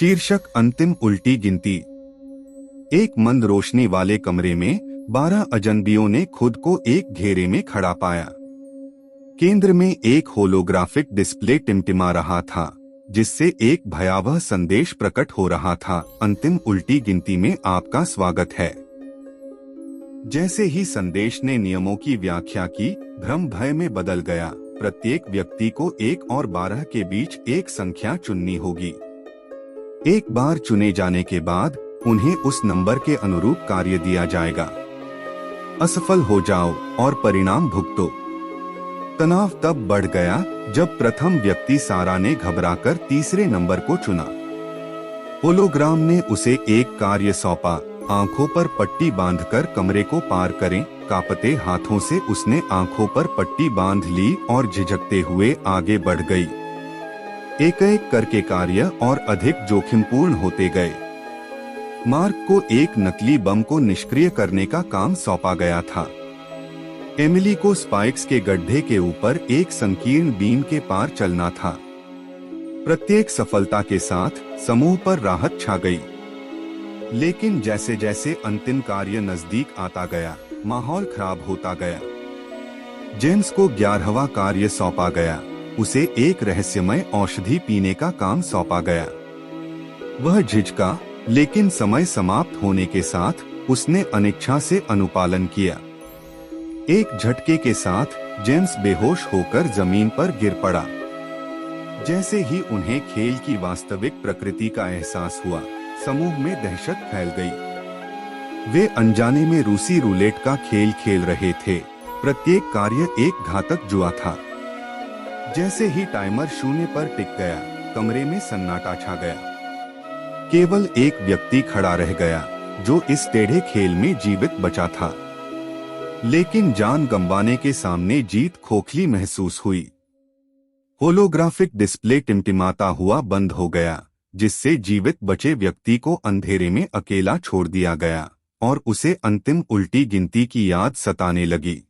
शीर्षक अंतिम उल्टी गिनती। एक मंद रोशनी वाले कमरे में 12 अजनबियों ने खुद को एक घेरे में खड़ा पाया। केंद्र में एक होलोग्राफिक डिस्प्ले टिमटिमा रहा था, जिससे एक भयावह संदेश प्रकट हो रहा था। अंतिम उल्टी गिनती में आपका स्वागत है। जैसे ही संदेश ने नियमों की व्याख्या की, भ्रम भय में बदल गया। प्रत्येक व्यक्ति को 1 और 12 के बीच एक संख्या चुननी होगी। एक बार चुने जाने के बाद उन्हें उस नंबर के अनुरूप कार्य दिया जाएगा। असफल हो जाओ और परिणाम भुगतो। तनाव तब बढ़ गया जब प्रथम व्यक्ति सारा ने घबराकर तीसरे नंबर को चुना। होलोग्राम ने उसे एक कार्य सौंपा। आंखों पर पट्टी बांधकर कमरे को पार करें। कांपते हाथों से उसने आंखों पर पट्टी बांध ली और झिझकते हुए आगे बढ़ गई। एक एक करके कार्य और अधिक जोखिमपूर्ण होते गए। मार्क को एक नकली बम को निष्क्रिय करने का काम सौंपा गया था। एमिली को स्पाइक्स के गड्ढे के ऊपर एक संकीर्ण बीम के पार चलना था। प्रत्येक सफलता के साथ समूह पर राहत छा गई। लेकिन जैसे जैसे अंतिम कार्य नजदीक आता गया, माहौल खराब होता गया। जेम्स को 11वां कार्य सौंपा गया। उसे एक रहस्यमय औषधि पीने का काम सौंपा गया। वह झिझका, लेकिन समय समाप्त होने के साथ उसने अनिच्छा से अनुपालन किया। एक झटके के साथ जेम्स बेहोश होकर जमीन पर गिर पड़ा। जैसे ही उन्हें खेल की वास्तविक प्रकृति का एहसास हुआ, समूह में दहशत फैल गई। वे अनजाने में रूसी रूलेट का खेल खेल रहे थे। प्रत्येक कार्य एक घातक जुआ था। जैसे ही टाइमर 0 पर टिक गया, कमरे में सन्नाटा छा गया। केवल एक व्यक्ति खड़ा रह गया, जो इस टेढ़े खेल में जीवित बचा था। लेकिन जान गंवाने के सामने जीत खोखली महसूस हुई। होलोग्राफिक डिस्प्ले टिमटिमाता हुआ बंद हो गया, जिससे जीवित बचे व्यक्ति को अंधेरे में अकेला छोड़ दिया गया और उसे अंतिम उल्टी गिनती की याद सताने लगी।